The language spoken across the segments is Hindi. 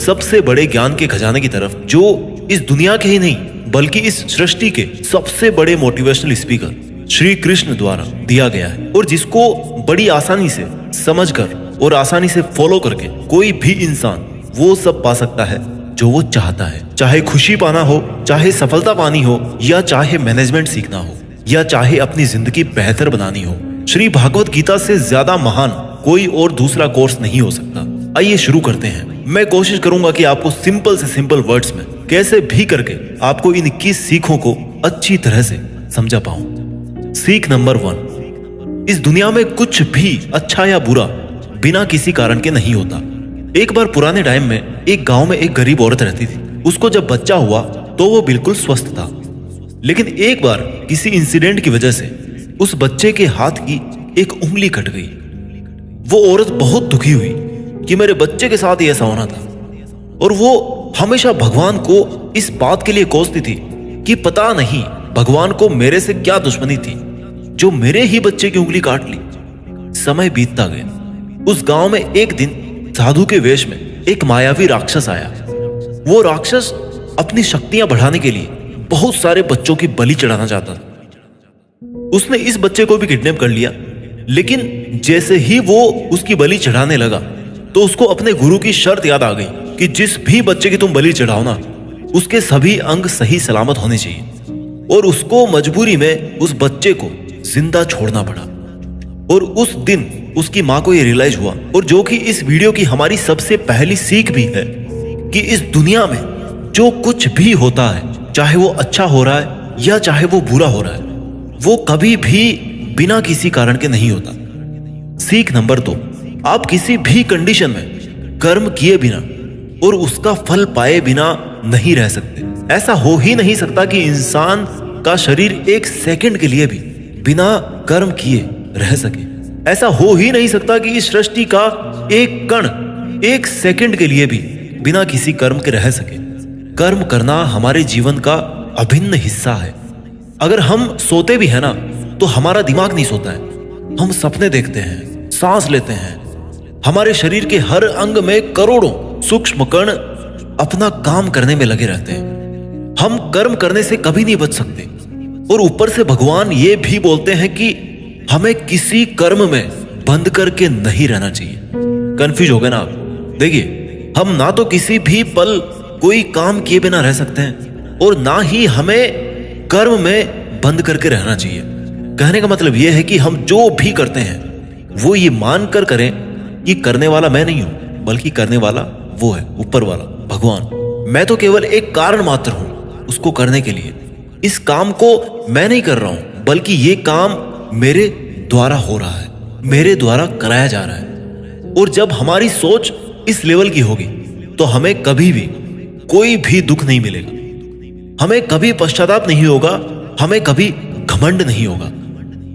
सबसे बड़े ज्ञान के खजाने की तरफ, जो इस दुनिया के ही नहीं बल्कि इस सृष्टि के सबसे बड़े मोटिवेशनल स्पीकर श्री कृष्ण द्वारा दिया गया है, और जिसको बड़ी आसानी से समझकर और आसानी से फॉलो करके कोई भी इंसान वो सब पा सकता है जो वो चाहता है। चाहे खुशी पाना हो, चाहे सफलता पानी हो, या चाहे मैनेजमेंट सीखना हो, या चाहे अपनी जिंदगी बेहतर बनानी हो, श्री भागवत गीता से ज्यादा महान कोई और दूसरा कोर्स नहीं हो सकता। आइए शुरू करते हैं। मैं कोशिश करूंगा कि आपको सिंपल से सिंपल वर्ड्स में कैसे भी करके आपको इन 21 सीखों को अच्छी तरह से समझा पाऊं। सीख नंबर 1, इस दुनिया में कुछ भी अच्छा या बुरा बिना किसी कारण के नहीं होता। एक बार पुराने टाइम में एक गांव में एक गरीब औरत रहती थी। उसको जब बच्चा हुआ तो वो बिल्कुल स्वस्थ था, लेकिन एक बार किसी इंसिडेंट की वजह से उस बच्चे के हाथ की एक उंगली कट गई। वो औरत बहुत दुखी हुई कि मेरे बच्चे के साथ ही ऐसा होना था, और वो हमेशा भगवान को इस बात के लिए कोसती थी कि पता नहीं भगवान को मेरे से क्या दुश्मनी थी जो मेरे ही बच्चे की उंगली काट ली। समय बीतता गया। उस गांव में एक दिन साधु के वेश में एक मायावी राक्षस आया। वो राक्षस अपनी शक्तियां बढ़ाने के लिए बहुत सारे बच्चों की बलि चढ़ाना चाहता था। उसने इस बच्चे को भी किडनैप कर लिया, लेकिन जैसे ही वो उसकी बलि चढ़ाने लगा तो उसको अपने गुरु की शर्त याद आ गई कि जिस भी बच्चे की तुम बलि चढ़ाओ ना, उसके सभी अंग सही सलामत होने चाहिए, और उसको मजबूरी में उस बच्चे को जिंदा छोड़ना पड़ा। और उस दिन उसकी मां को यह रियलाइज हुआ, और जो कि इस वीडियो की हमारी सबसे पहली सीख भी है, कि इस दुनिया में जो कुछ भी होता है, चाहे वो अच्छा हो रहा है या चाहे वो बुरा हो रहा है, वो कभी भी बिना किसी कारण के नहीं होता। सीख नंबर 2, आप किसी भी कंडीशन में कर्म किए बिना और उसका फल पाए बिना नहीं रह सकते। ऐसा हो ही नहीं सकता कि इंसान का शरीर एक सेकंड के लिए भी बिना कर्म किए रह सके। ऐसा हो ही नहीं सकता कि इस सृष्टि का एक कण एक सेकंड के लिए भी बिना किसी कर्म के रह सके। कर्म करना हमारे जीवन का अभिन्न हिस्सा है। अगर हम सोते भी है ना, तो हमारा दिमाग नहीं सोता है। हम सपने देखते हैं, सांस लेते हैं। हमारे शरीर के हर अंग में करोड़ों सूक्ष्म कण अपना काम करने में लगे रहते हैं। हम कर्म करने से कभी नहीं बच सकते, और ऊपर से भगवान ये भी बोलते हैं कि हमें किसी कर्म में बंद करके नहीं रहना चाहिए। कंफ्यूज हो गए ना आप? देखिए, हम ना तो किसी भी पल कोई काम किए बिना रह सकते हैं, और ना ही हमें कर्म में बंद करके रहना चाहिए। कहने का मतलब यह है कि हम जो भी करते हैं वो ये मानकर करें कि करने वाला मैं नहीं हूं, बल्कि करने वाला वो है, ऊपर वाला भगवान। मैं तो केवल एक कारण मात्र हूं उसको करने के लिए। इस काम को मैं नहीं कर रहा हूं, बल्कि ये काम मेरे द्वारा हो रहा है, मेरे द्वारा कराया जा रहा है। और जब हमारी सोच इस लेवल की होगी तो हमें कभी भी कोई भी दुख नहीं मिलेगा, हमें कभी पश्चाताप नहीं होगा, हमें कभी घमंड नहीं होगा।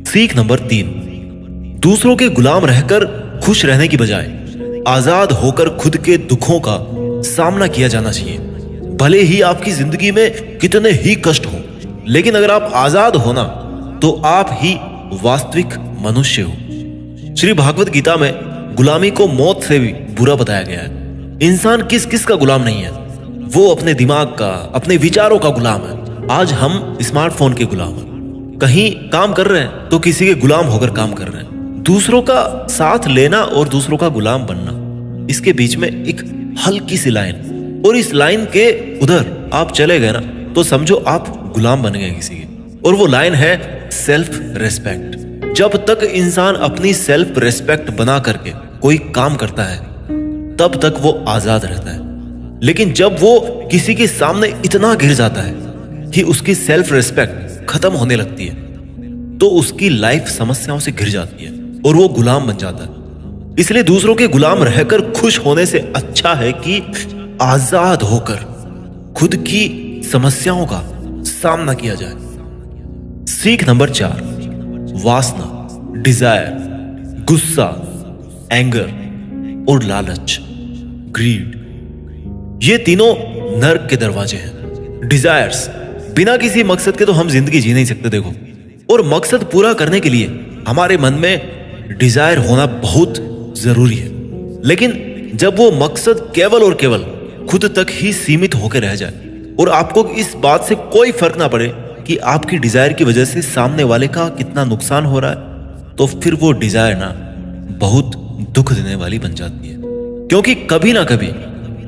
सीख नंबर 3, दूसरों के गुलाम रहकर खुश रहने की बजाय आजाद होकर खुद के दुखों का सामना किया जाना चाहिए। भले ही आपकी जिंदगी में कितने ही कष्ट हो, लेकिन अगर आप आजाद हो ना, तो आप ही वास्तविक मनुष्य हो। श्री भागवत गीता में गुलामी को मौत से भी बुरा बताया गया है। इंसान किस किस का गुलाम नहीं है, वो अपने दिमाग का, अपने विचारों का गुलाम है। आज हम स्मार्टफोन के गुलाम हैं। कहीं काम कर रहे हैं तो किसी के गुलाम होकर काम कर रहे हैं। दूसरों का साथ लेना और दूसरों का गुलाम बनना, इसके बीच में एक हल्की सी लाइन, और इस लाइन के उधर आप चले गए ना, तो समझो आप गुलाम बन गए किसी के। और वो लाइन है सेल्फ रेस्पेक्ट। जब तक इंसान अपनी सेल्फ रेस्पेक्ट बना करके कोई काम करता है, तब तक वो आजाद रहता है। लेकिन जब वो किसी के सामने इतना गिर जाता है कि उसकी सेल्फ रेस्पेक्ट खत्म होने लगती है, तो उसकी लाइफ समस्याओं से घिर जाती है और वो गुलाम बन जाता है। इसलिए दूसरों के गुलाम रहकर खुश होने से अच्छा है कि आजाद होकर खुद की समस्याओं का सामना किया जाए। सीख नंबर 4, वासना, डिजायर, गुस्सा, एंगर और लालच, ग्रीड, ये तीनों नर्क के दरवाजे हैं। डिजायर्स, बिना किसी मकसद के तो हम जिंदगी जी नहीं सकते। देखो, और मकसद पूरा करने के लिए हमारे मन में डिजायर होना बहुत जरूरी है। लेकिन जब वो मकसद केवल और केवल खुद तक ही सीमित होकर रह जाए और आपको इस बात से कोई फर्क ना पड़े कि आपकी डिजायर की वजह से सामने वाले का कितना नुकसान हो रहा है, तो फिर वो डिजायर ना बहुत दुख देने वाली बन जाती है, क्योंकि कभी ना कभी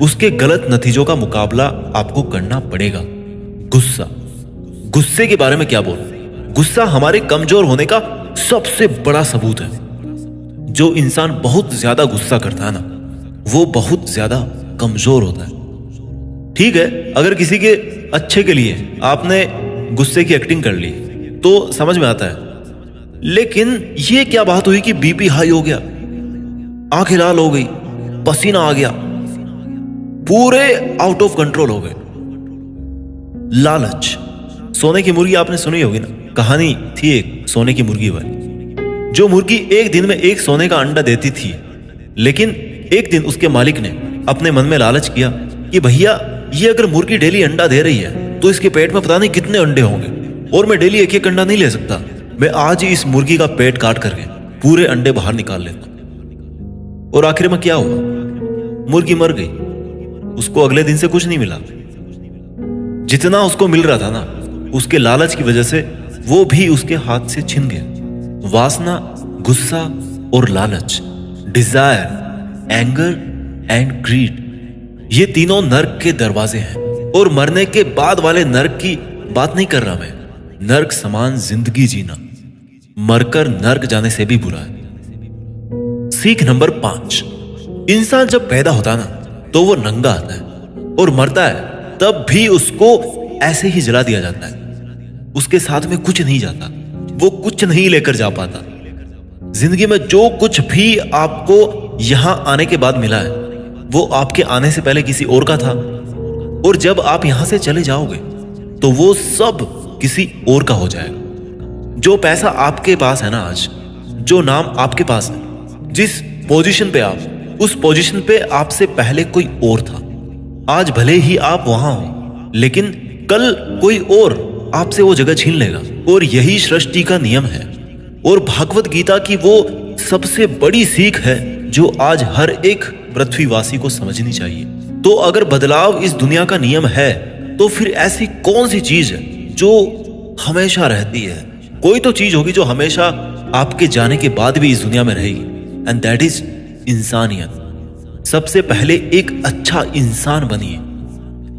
उसके गलत नतीजों का मुकाबला आपको करना पड़ेगा। गुस्से के बारे में क्या बोलूं? गुस्सा हमारे कमजोर होने का सबसे बड़ा सबूत है। जो इंसान बहुत ज्यादा गुस्सा करता है ना, वो बहुत ज्यादा कमजोर होता है। ठीक है, अगर किसी के अच्छे के लिए आपने गुस्से की एक्टिंग कर ली तो समझ में आता है, लेकिन ये क्या बात हुई कि बीपी हाई हो गया, आंखें लाल हो गई, पसीना आ गया, पूरे आउट ऑफ कंट्रोल हो गए। लालच। सोने की मुर्गी आपने सुनी होगी ना, कहानी थी एक सोने की मुर्गी वाली। जो मुर्गी एक दिन में एक सोने का अंडा देती थी, लेकिन एक दिन उसके मालिक ने अपने मन में लालच किया कि भैया ये अगर मुर्गी डेली अंडा दे रही है तो इसके पेट में पता नहीं कितने अंडे होंगे और मैं डेली एक एक अंडा नहीं ले सकता। मैं आज ही इस मुर्गी का पेट काट करके पूरे अंडे बाहर निकाल लेता हूं। और आखिर में क्या हुआ? मुर्गी मर गई। उसको अगले दिन से कुछ नहीं मिला। जितना उसको मिल रहा था ना, उसके लालच की वजह से वो भी उसके हाथ से छिन गया। वासना, गुस्सा और लालच, डिजायर, एंगर एंड ग्रीड, ये तीनों नर्क के दरवाजे हैं। और मरने के बाद वाले नर्क की बात नहीं कर रहा मैं। नर्क समान जिंदगी जीना मरकर नर्क जाने से भी बुरा है। सीख नंबर 5। इंसान जब पैदा होता है ना तो वो नंगा आता है और मरता है तब भी उसको ऐसे ही जला दिया जाता है। उसके साथ में कुछ नहीं जाता, वो कुछ नहीं लेकर जा पाता। जिंदगी में जो कुछ भी आपको यहां आने के बाद मिला है वो आपके आने से पहले किसी और का था, और जब आप यहां से चले जाओगे तो वो सब किसी और का हो जाएगा। जो पैसा आपके पास है ना आज, जो नाम आपके पास है, जिस पोजीशन पे आप, उस पोजीशन पे आपसे पहले कोई और था। आज भले ही आप वहां हो, लेकिन कल कोई और आपसे वो जगह छीन लेगा। और यही सृष्टि का नियम है और भागवत गीता की वो सबसे बड़ी सीख है जो आज हर एक पृथ्वीवासी को समझनी चाहिए। तो अगर बदलाव इस दुनिया का नियम है तो फिर ऐसी कौन सी चीज है जो हमेशा रहती है? कोई तो चीज होगी जो हमेशा आपके जाने के बाद भी इस दुनिया में रहेगी, एंड दैट इज इंसानियत। सबसे पहले एक अच्छा इंसान बनिए।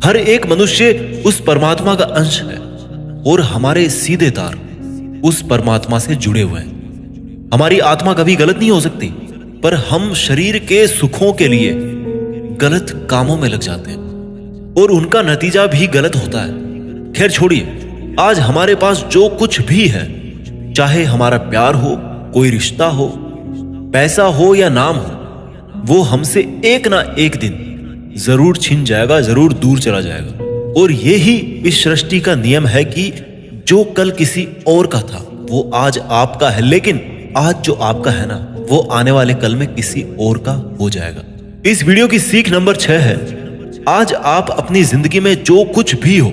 हर एक मनुष्य उस परमात्मा का अंश है और हमारे सीधे तार उस परमात्मा से जुड़े हुए हैं। हमारी आत्मा कभी गलत नहीं हो सकती, पर हम शरीर के सुखों के लिए गलत कामों में लग जाते हैं और उनका नतीजा भी गलत होता है। खैर छोड़िए, आज हमारे पास जो कुछ भी है, चाहे हमारा प्यार हो, कोई रिश्ता हो, पैसा हो या नाम हो, वो हमसे एक ना एक दिन जरूर छिन जाएगा, जरूर दूर चला जाएगा। और यही इस सृष्टि का नियम है कि जो कल किसी और का था वो आज आपका है, लेकिन आज जो आपका है ना वो आने वाले कल में किसी और का हो जाएगा। इस वीडियो की सीख नंबर 6 है, आज आप अपनी जिंदगी में जो कुछ भी हो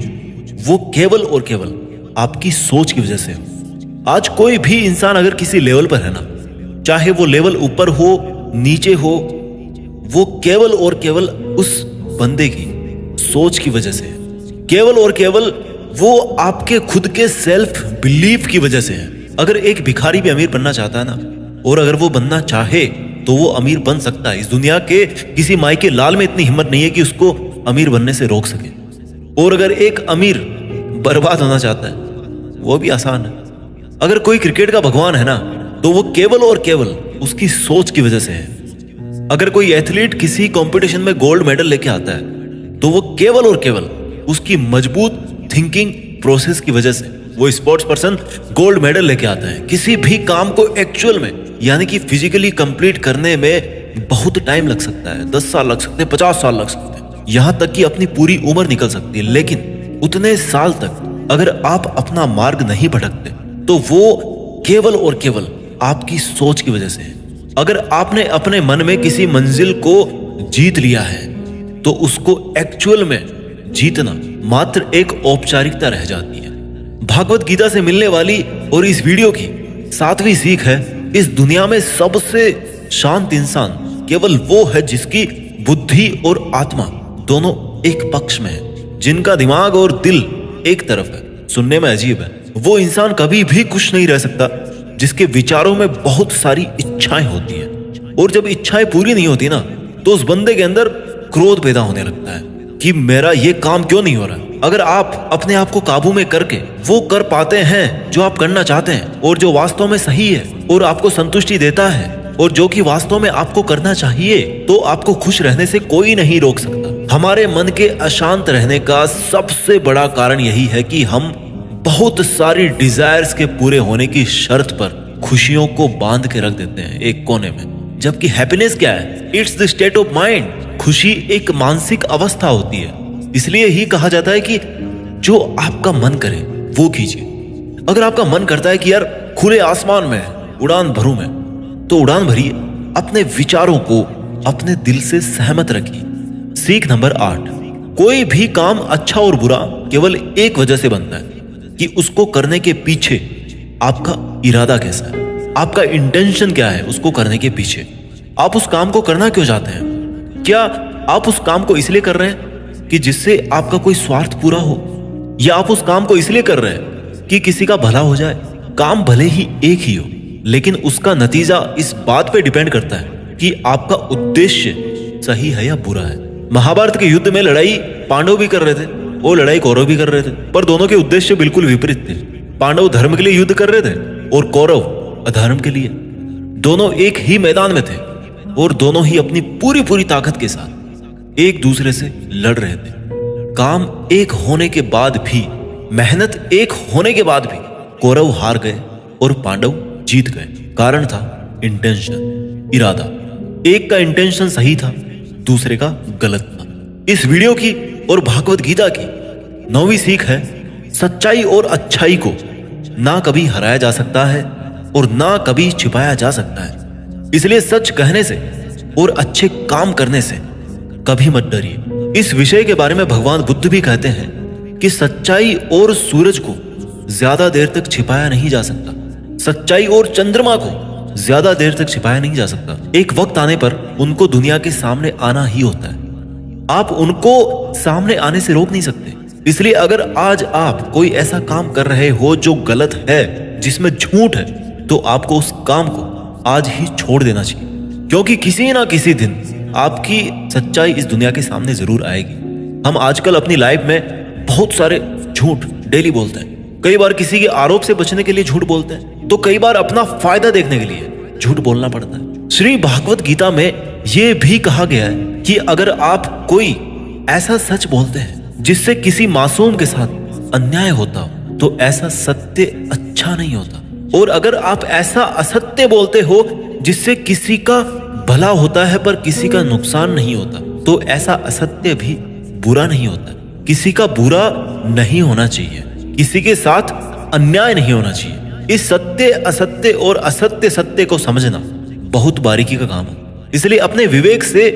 वो केवल और केवल आपकी सोच की वजह से हो। आज कोई भी इंसान अगर किसी लेवल पर है ना, चाहे वो लेवल ऊपर हो नीचे हो, वो केवल और केवल उस बंदे की सोच की वजह से है। केवल और केवल वो आपके खुद के सेल्फ बिलीफ की वजह से है। अगर एक भिखारी भी अमीर बनना चाहता है ना, और अगर वो बनना चाहे तो वो अमीर बन सकता है। इस दुनिया के किसी माई के लाल में इतनी हिम्मत नहीं है कि उसको अमीर बनने से रोक सके। और अगर एक अमीर बर्बाद होना चाहता है, वो भी आसान है। अगर कोई क्रिकेट का भगवान है ना, तो वो केवल और केवल उसकी सोच की वजह से है। अगर कोई एथलीट किसी कंपटीशन में गोल्ड मेडल लेके आता है, तो वो केवल और केवल उसकी मजबूत थिंकिंग प्रोसेस की वजह से वो स्पोर्ट्स पर्सन गोल्ड मेडल लेके आता है। किसी भी काम को एक्चुअल में यानी कि फिजिकली कंप्लीट करने में बहुत टाइम लग सकता है, 10 साल लग सकते हैं, 50 साल लग सकते हैं, यहां तक कि अपनी पूरी उम्र निकल सकती है। लेकिन उतने साल तक अगर आप अपना मार्ग नहीं भटकते तो वो केवल और केवल आपकी सोच की वजह से है। अगर आपने अपने मन में किसी मंजिल को जीत लिया है तो उसको एक्चुअल में जीतना मात्र एक औपचारिकता रह जाती है। भागवत गीता से मिलने वाली और इस वीडियो की 7वीं सीख है, इस दुनिया में सबसे शांत इंसान केवल वो है जिसकी बुद्धि और आत्मा दोनों एक पक्ष में है, जिनका दिमाग और दिल एक तरफ है। सुनने में अजीब है, वो इंसान कभी भी खुश नहीं रह सकता जिसके विचारों में बहुत सारी इच्छाएं होती हैं। और जब इच्छाएं पूरी नहीं होती ना, तो उस बंदे के अंदर क्रोध पैदा होने लगता है कि मेरा ये काम क्यों नहीं हो रहा। अगर आप अपने आप को काबू में करके वो कर पाते हैं जो आप करना चाहते हैं, और जो वास्तव में सही है और आपको संतुष्टि देता है, और जो कि वास्तव में आपको करना चाहिए, तो आपको खुश रहने से कोई नहीं रोक सकता। हमारे मन के अशांत रहने का सबसे बड़ा कारण यही है कि हम बहुत सारी डिजायर्स के पूरे होने की शर्त पर खुशियों को बांध के रख देते हैं एक कोने में। जबकि हैप्पीनेस क्या है? It's the state of mind. खुशी एक मानसिक अवस्था होती है। इसलिए ही कहा जाता है कि जो आपका मन करे वो कीजिए। अगर आपका मन करता है कि यार खुले आसमान में उड़ान भरूं मैं, तो उड़ान भरिए। अपने विचारों को अपने दिल से सहमत रखिए। सीख नंबर 8, कोई भी काम अच्छा और बुरा केवल एक वजह से बनता है कि उसको करने के पीछे आपका इरादा कैसा है, आपका इंटेंशन क्या है उसको करने के पीछे। आप उस काम को करना क्यों चाहते हैं? क्या आप उस काम को इसलिए कर रहे हैं कि जिससे आपका कोई स्वार्थ पूरा हो, या आप उस काम को इसलिए कर रहे हैं कि किसी का भला हो जाए? काम भले ही एक ही हो, लेकिन उसका नतीजा इस बात पे डिपेंड करता है कि आपका उद्देश्य सही है या बुरा है। महाभारत के युद्ध में लड़ाई पांडव भी कर रहे थे और लड़ाई कौरव भी कर रहे थे, पर दोनों के उद्देश्य बिल्कुल विपरीत थे। पांडव धर्म के लिए युद्ध कर रहे थे और कौरव अधर्म के लिए। दोनों एक ही मैदान में थे और दोनों ही अपनी पूरी पूरी ताकत के साथ एक दूसरे से लड़ रहे थे। काम एक होने के बाद भी, मेहनत एक होने के बाद भी कौरव हार गए और पांडव जीत गए। कारण था इंटेंशन, इरादा। एक का इंटेंशन सही था, दूसरे का गलत था। इस वीडियो की और भागवत गीता की 9वीं सीख है, सच्चाई और अच्छाई को ना कभी हराया जा सकता है और ना कभी छिपाया जा सकता है। इसलिए सच कहने से और अच्छे काम करने से कभी मत डरिए। इस विषय के बारे में भगवान बुद्ध भी कहते हैं कि सच्चाई और सूरज को ज्यादा देर तक छिपाया नहीं जा सकता। सच्चाई और चंद्रमा को ज्यादा देर तक छिपाया नहीं जा सकता। एक वक्त आने पर उनको दुनिया के सामने आना ही होता है। आप उनको सामने आने से रोक नहीं सकते। इसलिए अगर आज आप कोई ऐसा काम कर रहे हो जो गलत है, जिसमें झूठ है, तो आपको उस काम को आज ही छोड़ देना चाहिए, क्योंकि किसी ना किसी दिन आपकी सच्चाई इस दुनिया के सामने जरूर आएगी। हम आजकल अपनी लाइफ में बहुत सारे झूठ डेली बोलते हैं। कई बार किसी के आरोप से बचने के लिए झूठ बोलते हैं, तो कई बार अपना फायदा देखने के लिए झूठ बोलना पड़ता है। श्री भागवत गीता में यह भी कहा गया है कि अगर आप कोई ऐसा सच बोलते हैं जिससे किसी मासूम के साथ अन्याय होता हो, तो ऐसा सत्य अच्छा नहीं होता। और अगर आप ऐसा असत्य बोलते हो जिससे किसी का भला होता है पर किसी का नुकसान नहीं होता, तो ऐसा असत्य भी बुरा नहीं होता। किसी का बुरा नहीं होना चाहिए, किसी के साथ अन्याय नहीं होना चाहिए। इस सत्य असत्य और असत्य सत्य को समझना बहुत बारीकी का काम है। इसलिए अपने विवेक से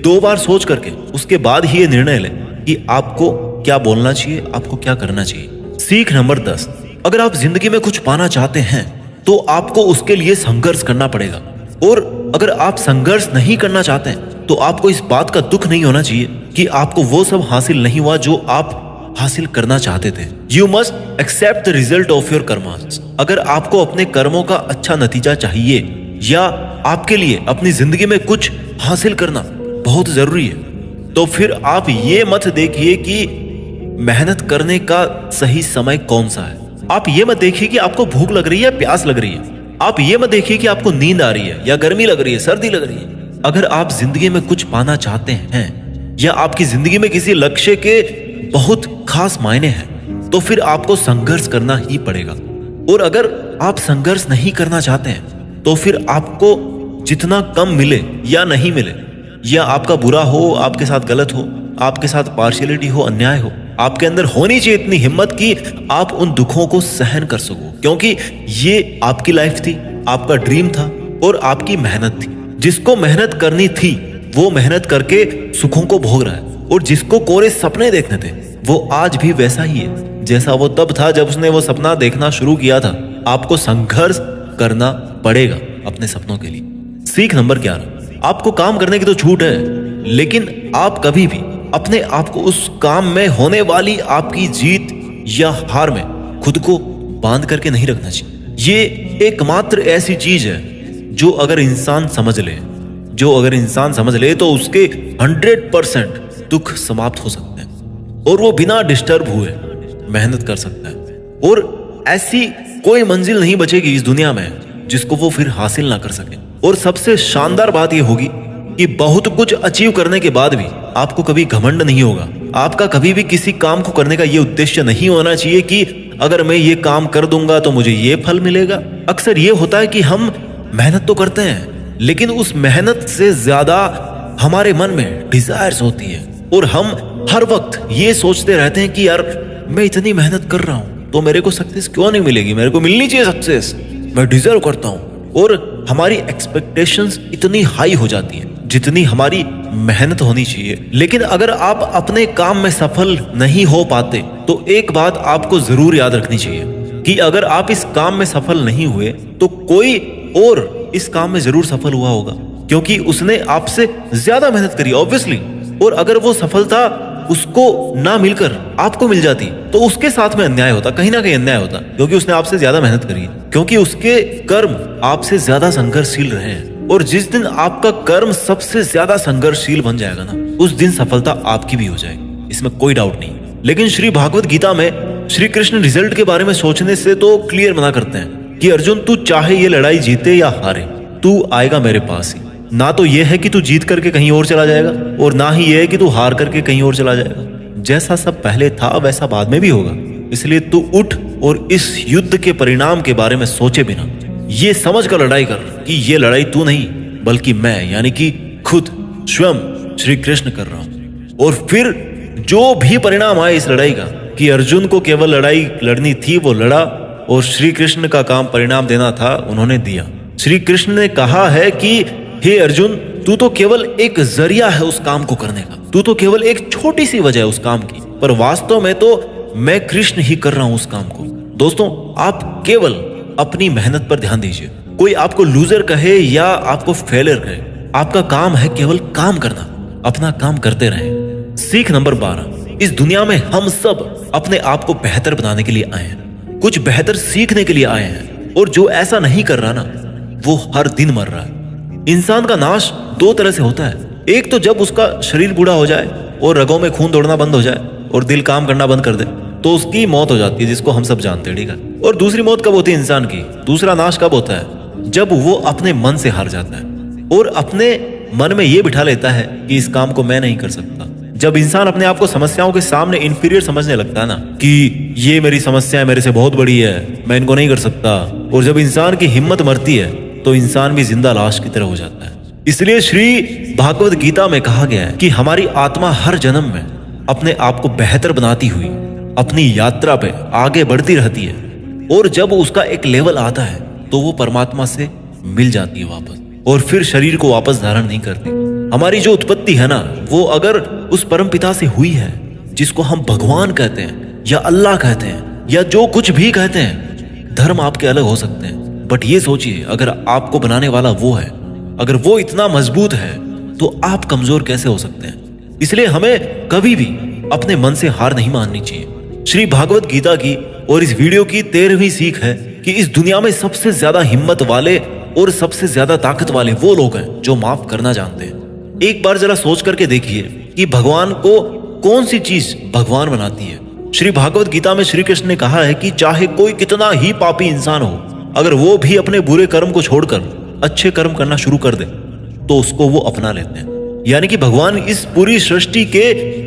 2 बार सोच करके उसके बाद ही ये निर्णय लें कि आपको क्या बोलना चाहिए, आपको क्या करना चाहिए। सीख नंबर 10, अगर आप जिंदगी में कुछ पाना चाहते हैं तो आपको उसके लिए संघर्ष करना पड़ेगा। और अगर आप संघर्ष नहीं करना चाहते हैं तो आपको इस बात का दुख नहीं होना चाहिए कि आपको वो सब हासिल नहीं हुआ जो आप हासिल करना चाहते थे। You must accept the result of your karmas. अगर आपको अपने कर्मों का अच्छा नतीजा चाहिए या आपके लिए अपनी जिंदगी में कुछ हासिल करना बहुत जरूरी है, तो फिर आप ये मत देखिए कि मेहनत करने का सही समय कौन सा है। आप ये मत देखिए कि आपको भूख लग रही है, प्यास लग रही है। आप ये मत देखिए कि आपको नींद आ रही है या गर्मी लग रही है, सर्दी लग रही है। अगर आप जिंदगी में कुछ पाना चाहते हैं या आपकी जिंदगी में किसी लक्ष्य के बहुत खास मायने हैं, तो फिर आपको संघर्ष करना ही पड़ेगा। और अगर आप संघर्ष नहीं करना चाहते हैं तो फिर आपको जितना कम मिले या नहीं मिले, या आपका बुरा हो, आपके साथ गलत हो, आपके साथ पार्शियलिटी हो, अन्याय हो, आपके अंदर होनी चाहिए इतनी हिम्मत कि आप उन दुखों को सहन कर सको, क्योंकि ये आपकी लाइफ थी, आपका ड्रीम था और आपकी मेहनत थी। जिसको मेहनत करनी थी वो मेहनत करके सुखों को भोग रहा है, और जिसको कोरे सपने देखने थे वो आज भी वैसा ही है जैसा वो तब था जब उसने वो सपना देखना शुरू किया था। आपको संघर्ष करना पड़ेगा अपने सपनों के लिए। सीख नंबर 11, आपको काम करने की तो छूट है, लेकिन आप कभी भी अपने आप को उस काम में होने वाली आपकी जीत या हार में खुद को बांध करके नहीं रखना चाहिए। ये एकमात्र ऐसी चीज है जो अगर इंसान समझ ले तो उसके 100% दुख समाप्त हो सकते हैं और वो बिना डिस्टर्ब हुए मेहनत कर सकता है और ऐसी कोई मंजिल नहीं बचेगी इस दुनिया में जिसको वो फिर हासिल ना कर सके। और सबसे शानदार बात ये होगी कि बहुत कुछ अचीव करने के बाद भी आपको कभी घमंड नहीं होगा। आपका कभी भी किसी काम को करने का ये उद्देश्य नहीं होना चाहिए कि अगर मैं ये काम कर दूंगा तो मुझे ये फल मिलेगा। अक्सर ये होता है कि हम मेहनत तो करते हैं लेकिन उस मेहनत से ज्यादा हमारे मन में डिजायर्स होती है और हम हर वक्त ये सोचते रहते हैं कि यार मैं इतनी मेहनत कर रहा हूं तो मेरे को सक्सेस क्यों नहीं मिलेगी, मेरे को मिलनी चाहिए सक्सेस, मैं डिजर्व करता हूं। और हमारी एक्सपेक्टेशंस इतनी हाई हो जाती है जितनी हमारी मेहनत होनी चाहिए। लेकिन अगर आप अपने काम में सफल नहीं हो पाते तो एक बात आपको जरूर याद रखनी चाहिए कि अगर आप इस काम में सफल नहीं हुए तो कोई और इस काम में जरूर सफल हुआ होगा क्योंकि उसने आपसे ज्यादा मेहनत करी ऑब्वियसली। और अगर वो सफलता उसको ना मिलकर आपको मिल जाती तो उसके साथ में अन्याय होता, कहीं ना कहीं अन्याय होता, क्योंकि उसने आपसे ज्यादा मेहनत करी है, क्योंकि उसके कर्म आपसे ज्यादा संघर्षशील रहे हैं। और जिस दिन आपका कर्म सबसे ज्यादा संघर्षशील बन जाएगा ना, उस दिन सफलता आपकी भी हो जाएगी, इसमें कोई डाउट नहीं। लेकिन श्री भागवत गीता में श्री कृष्ण रिजल्ट के बारे में सोचने से तो क्लियर मना करते हैं कि अर्जुन तू चाहे ये लड़ाई जीते या हारे, तू आएगा मेरे पास ही। ना तो यह है कि तू जीत करके कहीं और चला जाएगा और ना ही यह है कि तू हार करके कहीं और चला जाएगा। जैसा सब पहले था वैसा बाद में भी होगा। इसलिए तू उठ और इस युद्ध के परिणाम के बारे में सोचे बिना ये समझ कर लड़ाई कर कि ये लड़ाई तू नहीं बल्कि मैं यानी कि खुद स्वयं श्री कृष्ण कर रहा हूं। और फिर जो भी परिणाम आए इस लड़ाई का कि अर्जुन को केवल लड़ाई लड़नी थी वो लड़ा और श्री कृष्ण का काम परिणाम देना था उन्होंने दिया। श्री कृष्ण ने कहा है कि हे अर्जुन तू तो केवल एक जरिया है उस काम को करने का, तू तो केवल एक छोटी सी वजह है उस काम की, पर वास्तव में तो मैं कृष्ण ही कर रहा हूं उस काम को। दोस्तों आप केवल अपनी मेहनत पर ध्यान दीजिए। कोई आपको लूजर कहे या आपको फेलियर कहे, आपका काम है केवल काम करना, अपना काम करते रहें। सीख नंबर 12, इस दुनिया में हम सब अपने आप को बेहतर बनाने के लिए आए हैं, कुछ बेहतर सीखने के लिए आए हैं। और जो ऐसा नहीं कर रहा ना वो हर दिन मर रहा है। इंसान का नाश दो तरह से होता है, एक तो जब उसका शरीर बूढ़ा हो जाए और रगों में खून दौड़ना बंद हो जाए और दिल काम करना बंद कर दे तो उसकी मौत हो जाती है, जिसको हम सब जानते हैं, ठीक है। और दूसरी मौत कब होती है इंसान की, दूसरा नाश कब होता है, जब वो अपने मन से हार जाता है और अपने मन में ये बिठा लेता है कि इस काम को मैं नहीं कर सकता। जब इंसान अपने आप को समस्याओं के सामने इंफीरियर समझने लगता है ना कि ये मेरी समस्या मेरे से बहुत बड़ी है, मैं इनको नहीं कर सकता, और जब इंसान की हिम्मत मरती है तो इंसान भी जिंदा लाश की तरह हो जाता है। इसलिए श्री भागवत गीता में कहा गया है कि हमारी आत्मा हर जन्म में अपने आप को बेहतर बनाती हुई अपनी यात्रा पे आगे बढ़ती रहती है और जब उसका एक लेवल आता है तो वो परमात्मा से मिल जाती है वापस और फिर शरीर को वापस धारण नहीं करती। हमारी जो उत्पत्ति है ना वो अगर उस परम पिता से हुई है जिसको हम भगवान कहते हैं या अल्लाह कहते हैं या जो कुछ भी कहते हैं, धर्म आपके अलग हो सकते हैं बट ये सोचिए अगर आपको बनाने वाला वो है, अगर वो इतना मजबूत है तो आप कमजोर कैसे हो सकते हैं। इसलिए हमें कभी भी अपने मन से हार नहीं माननी चाहिए। श्री भागवत गीता की और इस वीडियो की 13वीं सीख है कि इस दुनिया में सबसे ज्यादा हिम्मत वाले और सबसे ज्यादा ताकत वाले वो लोग हैं जो माफ करना जानते हैं। एक बार जरा सोच करके देखिए कि भगवान को कौन सी चीज भगवान बनाती है। श्री भागवत गीता में श्री कृष्ण ने कहा है कि चाहे कोई कितना ही पापी इंसान हो, अगर वो भी अपने बुरे कर्म को छोड़कर अच्छे कर्म करना शुरू कर दे तो उसको वो अपना लेते हैं। यानी कि भगवान इस पूरी सृष्टि के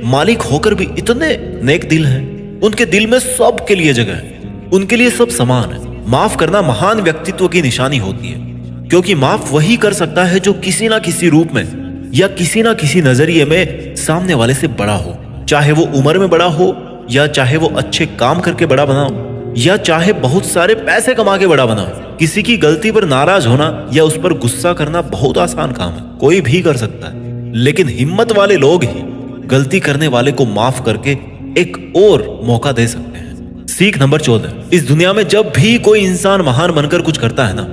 मालिक होकर भी इतने नेक दिल हैं, उनके दिल में सब के लिए जगह है, उनके लिए सब समान है। माफ करना महान व्यक्तित्व की निशानी होती है क्योंकि माफ वही कर सकता है जो किसी ना किसी रूप में या किसी ना किसी नजरिए में सामने वाले से बड़ा हो, चाहे वो उम्र में बड़ा हो या चाहे वो अच्छे काम करके बड़ा बना हो या चाहे बहुत सारे पैसे कमा के बड़ा बना। किसी की गलती पर नाराज होना या उस पर गुस्सा करना बहुत आसान काम है, कोई भी कर सकता है, लेकिन हिम्मत वाले लोग ही गलती करने वाले को माफ करके एक और मौका दे सकते हैं। सीख नंबर 14, इस दुनिया में जब भी कोई इंसान महान बनकर कुछ करता है ना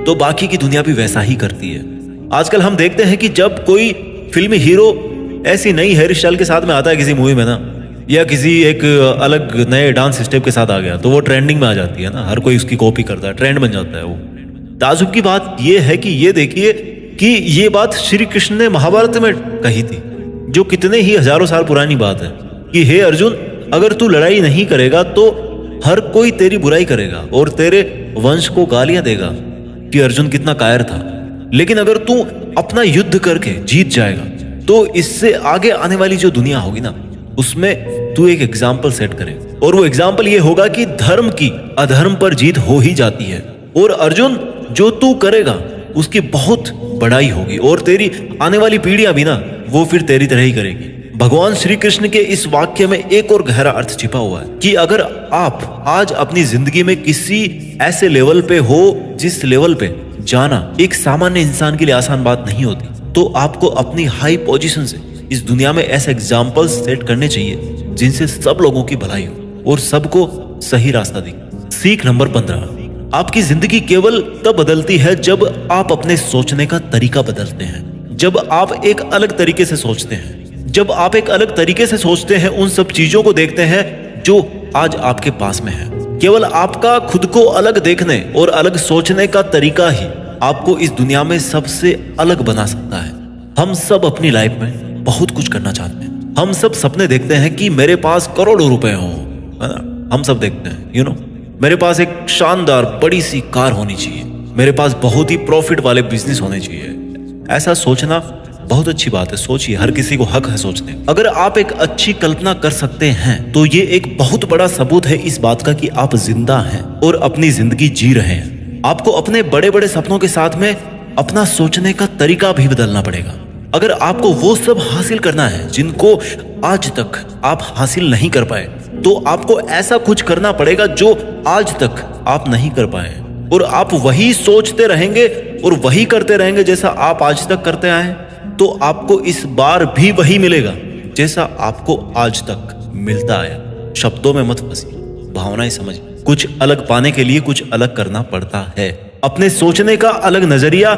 तो बाकी की दुनिया भी वैसा ही करती है। आजकल हम देखते हैं कि जब कोई फिल्मी हीरो ऐसी नई हेयर स्टाइल के साथ में आता है किसी मूवी में ना, या किसी एक अलग नए डांस स्टेप के साथ आ गया तो वो ट्रेंडिंग में आ जाती है ना, हर कोई उसकी कॉपी करता है, ट्रेंड बन जाता है वो। ताजुब की बात ये है कि ये देखिए कि ये बात श्री कृष्ण ने महाभारत में कही थी, जो कितने ही हजारों साल पुरानी बात है कि हे अर्जुन, अगर तू लड़ाई नहीं करेगा तो हर कोई तेरी बुराई करेगा और तेरे वंश को गालियां देगा कि अर्जुन कितना कायर था। लेकिन अगर तू अपना युद्ध करके जीत जाएगा तो इससे आगे आने वाली जो दुनिया होगी ना, उसमें तू एक एग्जाम्पल सेट करे, और वो एग्जाम्पल ये होगा कि धर्म की अधर्म पर जीत हो ही जाती है। और अर्जुन, जो तू करेगा उसकी बहुत बड़ाई होगी और तेरी आने वाली पीढ़ियां भी ना वो फिर तेरी तरह ही करेगी। भगवान श्री कृष्ण के इस वाक्य में एक और गहरा अर्थ छिपा हुआ है कि अगर आप आज अपनी जिंदगी में किसी ऐसे लेवल पे हो जिस लेवल पे जाना एक सामान्य इंसान के लिए आसान बात नहीं होती, तो आपको अपनी हाई पोजीशन से इस दुनिया में ऐसे एग्जाम्पल्स सेट करने चाहिए जिनसे सब लोगों की भलाई हो और सबको सही रास्ता दिखे। सीख नंबर 15, आपकी जिंदगी केवल तब बदलती है जब आप अपने सोचने का तरीका बदलते हैं। जब आप एक अलग तरीके से सोचते हैं, जब आप एक अलग तरीके से सोचते हैं, उन सब चीजों को देखते हैं जो आज आपके पास में है। केवल आपका खुद को अलग देखने और अलग सोचने का तरीका ही आपको इस दुनिया में सबसे अलग बना सकता है। हम सब अपनी लाइफ में बहुत कुछ करना चाहते हैं। हम सब सपने देखते हैं कि मेरे पास करोड़ों रुपए हों, है ना। हम सब देखते हैं मेरे पास एक शानदार बड़ी सी कार होनी चाहिए, मेरे पास बहुत ही प्रॉफिट वाले बिजनेस होने चाहिए। ऐसा सोचना बहुत अच्छी बात है, सोचिए, हर किसी को हक है सोचने। अगर आप एक अच्छी कल्पना कर सकते हैं तो ये एक बहुत बड़ा सबूत है इस बात का कि आप जिंदा हैं और अपनी जिंदगी जी रहे हैं। आपको अपने बड़े बड़े सपनों के साथ में अपना सोचने का तरीका भी बदलना पड़ेगा। अगर आपको वो सब हासिल करना है जिनको आज तक आप हासिल नहीं कर पाए, तो आपको ऐसा कुछ करना पड़ेगा जो आज तक आप नहीं कर पाए, और आप वही सोचते रहेंगे और वही करते रहेंगे जैसा आप आज तक करते आए, तो आपको इस बार भी वही मिलेगा जैसा आपको आज तक मिलता आया। शब्दों में मत फंसिए, भावनाएं समझिए। कुछ अलग पाने के लिए कुछ अलग करना पड़ता है। अपने सोचने का अलग नजरिया,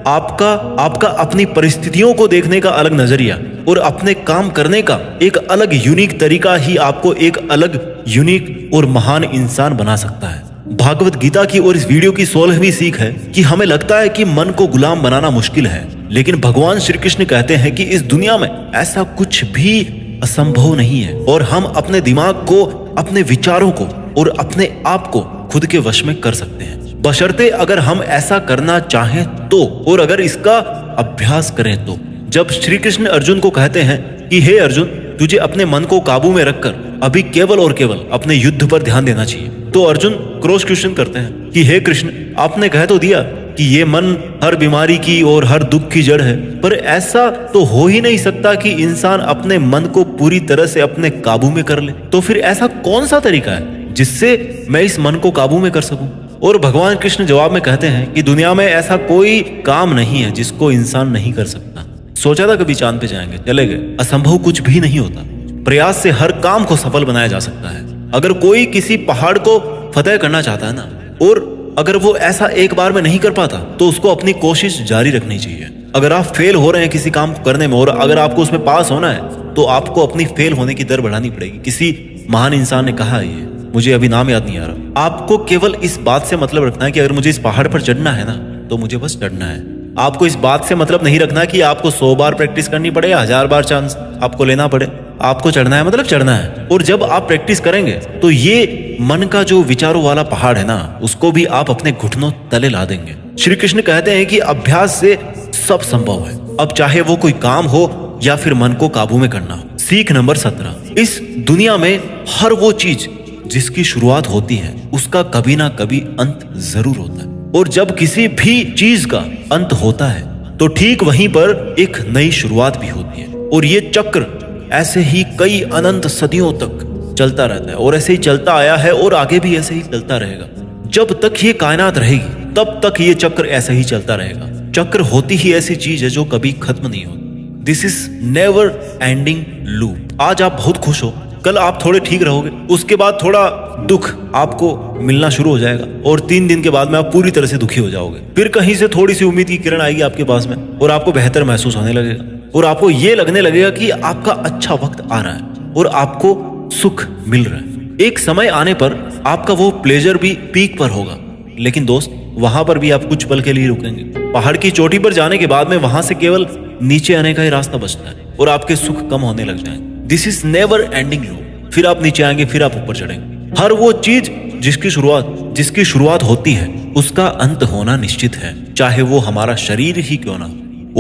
आपका अपनी परिस्थितियों को देखने का अलग नजरिया और अपने काम करने का एक अलग यूनिक तरीका ही आपको एक अलग यूनिक और महान इंसान बना सकता है। भागवत गीता की और इस वीडियो की 16वीं सीख है कि हमें लगता है कि मन को गुलाम बनाना मुश्किल है, लेकिन भगवान श्री कृष्ण कहते हैं कि इस दुनिया में ऐसा कुछ भी असंभव नहीं है, और हम अपने दिमाग को, अपने विचारों को और अपने आप को खुद के वश में कर सकते हैं, बशर्ते अगर हम ऐसा करना चाहें तो, और अगर इसका अभ्यास करें तो। जब श्री कृष्ण अर्जुन को कहते हैं कि हे अर्जुन, तुझे अपने मन को काबू में रखकर अभी केवल और केवल अपने युद्ध पर ध्यान देना चाहिए, तो अर्जुन क्रॉस क्वेश्चन करते हैं कि हे कृष्ण, आपने कह तो दिया कि ये मन हर बीमारी की और हर दुख की जड़ है, पर ऐसा तो हो ही नहीं सकता कि इंसान अपने मन को पूरी तरह से अपने काबू में कर ले। तो फिर ऐसा कौन सा तरीका है जिससे मैं इस मन को काबू में कर सकूं? और भगवान कृष्ण जवाब में कहते हैं कि दुनिया में ऐसा कोई काम नहीं है जिसको इंसान नहीं कर सकता। सोचा था कभी चांद पे जाएंगे, चले गए। असंभव कुछ भी नहीं होता, प्रयास से हर काम को सफल बनाया जा सकता है। अगर कोई किसी पहाड़ को फतेह करना चाहता है ना, और अगर वो ऐसा एक बार में नहीं कर पाता, तो उसको अपनी कोशिश जारी रखनी चाहिए। अगर आप फेल हो रहे हैं किसी काम को करने में और अगर आपको उसमें पास होना है, तो आपको अपनी फेल होने की दर बढ़ानी पड़ेगी। किसी महान इंसान ने कहा है, ये मुझे अभी नाम याद नहीं आ रहा। आपको केवल इस बात से मतलब रखना है कि अगर मुझे इस पहाड़ पर चढ़ना है ना, तो मुझे बस चढ़ना है। आपको इस बात से मतलब नहीं रखना कि आपको 100 बार प्रैक्टिस करनी पड़े या 1000 बार चांस आपको लेना पड़े। आपको चढ़ना है मतलब चढ़ना है, और जब आप प्रैक्टिस करेंगे तो ये मन का जो विचारों वाला पहाड़ है ना, उसको भी आप अपने घुटनों तले ला देंगे। श्री कृष्ण कहते हैं कि अभ्यास से सब संभव है, अब चाहे वो कोई काम हो या फिर मन को काबू में करना हो। सीख नंबर 17, इस दुनिया में हर वो चीज जिसकी शुरुआत होती है उसका कभी ना कभी अंत जरूर होता है, और जब किसी भी चीज का अंत होता है तो ठीक वहीं पर एक नई शुरुआत भी होती है। और ये चक्र ऐसे ही कई अनंत सदियों तक चलता रहता है, और ऐसे ही चलता आया है और आगे भी ऐसे ही चलता रहेगा। जब तक ये कायनात रहेगी तब तक ये चक्र ऐसे ही चलता रहेगा। चक्र होती ही ऐसी चीज है जो कभी खत्म नहीं होती। This is never ending loop. आज आप बहुत खुश हो, कल आप थोड़े ठीक रहोगे, उसके बाद थोड़ा दुख आपको मिलना शुरू हो जाएगा, और 3 दिन के बाद में आप पूरी तरह से दुखी हो जाओगे। फिर कहीं से थोड़ी सी उम्मीद की किरण आएगी आपके पास में और आपको बेहतर महसूस होने लगेगा, और आपको ये लगने लगेगा कि आपका अच्छा वक्त आ रहा है और आपको सुख मिल रहा है। एक समय आने पर आपका वो प्लेजर भी पीक पर होगा, लेकिन दोस्त वहां पर भी आप कुछ पल के लिए रुकेंगे। पहाड़ की चोटी पर जाने के बाद में वहां से केवल नीचे आने का ही रास्ता बचता है और आपके सुख कम होने लग जाएंगे। This is never ending loop. फिर आप नीचे आएंगे, फिर आप ऊपर चढ़ेंगे। हर वो चीज जिसकी शुरुआत होती है उसका अंत होना निश्चित है, चाहे वो हमारा शरीर ही क्यों ना।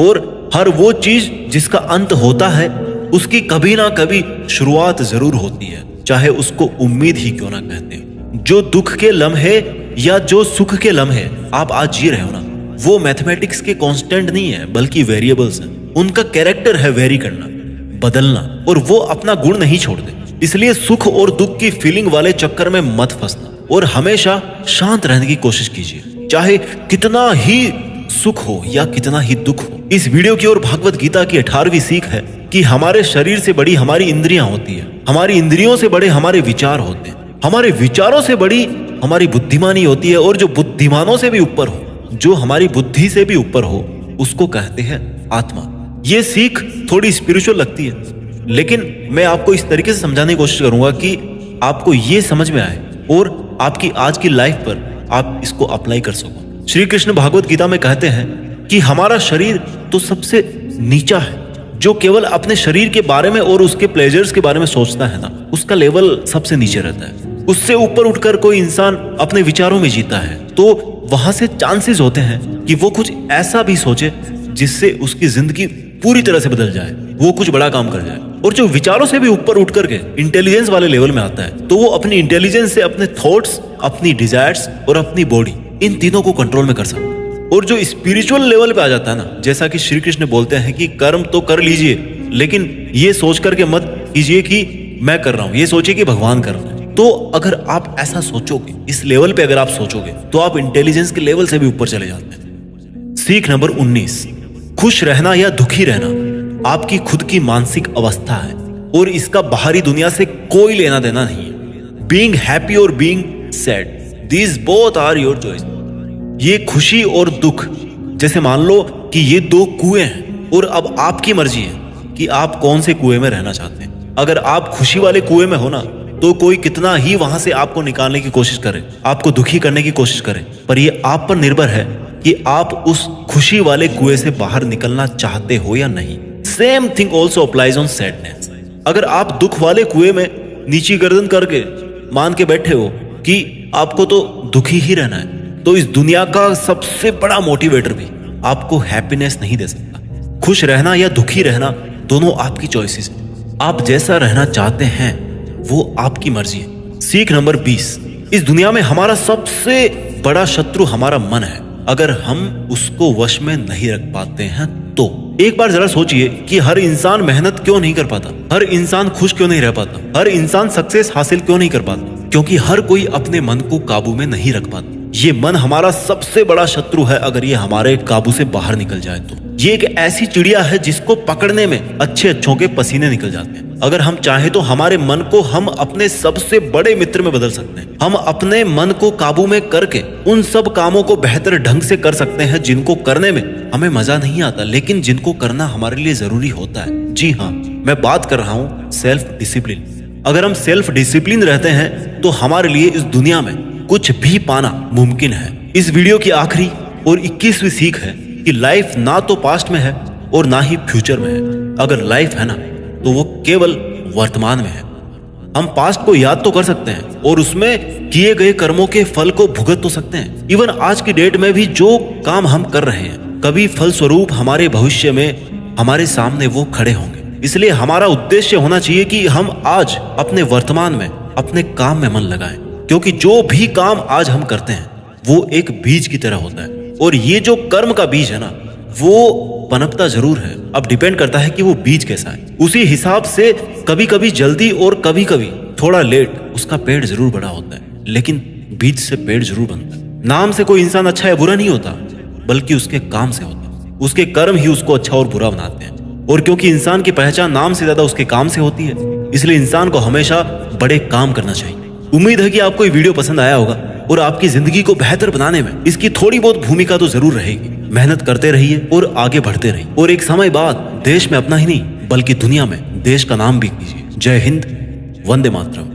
और हर वो चीज जिसका अंत होता है उसकी कभी ना कभी शुरुआत जरूर होती है, चाहे उसको उम्मीद ही क्यों ना कहते हैं। जो दुख के लम्हे या जो सुख के लम्हे आप आज जी रहे हो ना, वो मैथमेटिक्स के कांस्टेंट नहीं है बल्कि वेरिएबल्स हैं। उनका कैरेक्टर है वेरी करना, बदलना, और वो अपना गुण नहीं छोड़ते। इसलिए सुख और दुख की फीलिंग वाले चक्कर में मत फंसना और हमेशा शांत रहने की कोशिश कीजिए, चाहे कितना ही सुख हो या कितना ही दुख हो। इस वीडियो की ओर भागवत गीता की 18वीं सीख है कि हमारे शरीर से बड़ी हमारी इंद्रियां होती है, हमारी इंद्रियों से बड़े हमारे विचार होते हैं, हमारे विचारों से बड़ी हमारी बुद्धिमानी होती है, और जो बुद्धिमानों से भी ऊपर हो, जो हमारी बुद्धि से भी ऊपर हो, उसको कहते हैं आत्मा। ये सीख थोड़ी स्पिरिचुअल लगती है, लेकिन मैं आपको इस तरीके से समझाने की कोशिश करूंगा कि आपको ये समझ में आए और आपकी आज की लाइफ पर आप इसको अप्लाई कर सको। श्री कृष्ण भागवत गीता में कहते हैं कि हमारा शरीर तो सबसे नीचा है। जो केवल अपने शरीर के बारे में और उसके प्लेजर्स के बारे में सोचता है ना, उसका लेवल सबसे नीचे रहता है। उससे ऊपर उठकर कोई इंसान अपने विचारों में जीता है तो वहां से चांसेस होते हैं कि वो कुछ ऐसा भी सोचे जिससे उसकी जिंदगी पूरी तरह से बदल जाए, वो कुछ बड़ा काम कर जाए। और जो विचारों से भी ऊपर उठ करके इंटेलिजेंस वाले लेवल में आता है तो वो अपनी इंटेलिजेंस से अपने थॉट्स, अपनी डिजायर्स और अपनी बॉडी, इन तीनों को कंट्रोल में कर सकता है। और जो स्पिरिचुअल लेवल पे आ जाता है ना, जैसा कि श्री कृष्ण बोलते हैं कि कर्म तो कर लीजिए, लेकिन ये सोच करके मत कीजिए कि मैं कर रहा हूं, ये सोचिए कि भगवान कर रहे हैं। तो अगर आप ऐसा सोचोगे, इस लेवल पे अगर आप सोचोगे, तो आप इंटेलिजेंस के लेवल से भी ऊपर चले जाते हैं। सीख नंबर 19, खुश रहना या दुखी रहना आपकी खुद की मानसिक अवस्था है और इसका बाहरी दुनिया से कोई लेना देना नहीं है। बीइंग हैप्पी और being sad, these both are your choice. ये खुशी और दुख, जैसे मान लो कि ये दो कुएं हैं और अब आपकी मर्जी है कि आप कौन से कुएं में रहना चाहते हैं। अगर आप खुशी वाले कुएं में हो ना, तो कोई कितना ही वहां से आपको निकालने की कोशिश करे, आपको दुखी करने की कोशिश करे, पर ये आप पर निर्भर है कि आप उस खुशी वाले कुएं से बाहर निकलना चाहते हो या नहीं। Same thing also applies on sadness. अगर आप दुख वाले कुएं में नीची गर्दन करके मान के बैठे हो कि आपको तो दुखी ही रहना है, तो इस दुनिया का सबसे बड़ा मोटिवेटर भी आपको हैप्पीनेस नहीं दे सकता। खुश रहना या दुखी रहना दोनों आपकी चॉइसेस है। आप जैसा रहना चाहते हैं वो आपकी मर्जी है। सीख नंबर 20, इस दुनिया में हमारा सबसे बड़ा शत्रु हमारा मन है। अगर हम उसको वश में नहीं रख पाते हैं तो एक बार जरा सोचिए कि हर इंसान मेहनत क्यों नहीं कर पाता, हर इंसान खुश क्यों नहीं रह पाता, हर इंसान सक्सेस हासिल क्यों नहीं कर पाता, क्योंकि हर कोई अपने मन को काबू में नहीं रख पाता। ये मन हमारा सबसे बड़ा शत्रु है। अगर ये हमारे काबू से बाहर निकल जाए तो ये एक ऐसी चिड़िया है जिसको पकड़ने में अच्छों के पसीने निकल जाते हैं। अगर हम चाहे तो हमारे मन को हम अपने सबसे बड़े मित्र में बदल सकते हैं। हम अपने मन को काबू में करके उन सब कामों को बेहतर ढंग से कर सकते हैं जिनको करने में हमें मजा नहीं आता, लेकिन जिनको करना हमारे लिए जरूरी होता है। जी हाँ, मैं बात कर रहा हूँ सेल्फ डिसिप्लिन। अगर हम सेल्फ डिसिप्लिन रहते हैं तो हमारे लिए इस दुनिया में कुछ भी पाना मुमकिन है। इस वीडियो की आखिरी और 21वीं सीख है कि लाइफ ना तो पास्ट में है और ना ही फ्यूचर में है। अगर लाइफ है ना, तो वो केवल वर्तमान में है। हम पास्ट को याद तो कर सकते हैं और उसमें किए गए कर्मों के फल को भुगत तो सकते हैं। इवन आज की डेट में भी जो काम हम कर रहे हैं, कभी फलस्वरूप हमारे भविष्य में हमारे सामने वो खड़े होंगे। इसलिए हमारा उद्देश्य होना चाहिए कि हम आज अपने वर्तमान में अपने काम में मन लगाएं, क्योंकि जो भी काम आज हम करते हैं वो एक बीज की तरह होता है। और ये जो कर्म का बीज है ना, वो पनपता जरूर है, अब डिपेंड करता है कि वो बीज कैसा है। उसी हिसाब से कभी कभी जल्दी और कभी कभी थोड़ा लेट उसका पेड़ जरूर बड़ा होता है, लेकिन बीज से पेड़ जरूर बनता है। नाम से कोई इंसान अच्छा या बुरा नहीं होता, बल्कि उसके काम से होता है। उसके कर्म ही उसको अच्छा और बुरा बनाते हैं। और क्योंकि इंसान की पहचान नाम से ज्यादा उसके काम से होती है, इसलिए इंसान को हमेशा बड़े काम करना चाहिए। उम्मीद है कि आपको ये वीडियो पसंद आया होगा और आपकी जिंदगी को बेहतर बनाने में इसकी थोड़ी बहुत भूमिका तो जरूर रहेगी। मेहनत करते रहिए और आगे बढ़ते रहिए, और एक समय बाद देश में अपना ही नहीं बल्कि दुनिया में देश का नाम भी कीजिए। जय हिंद, वंदे मातरम।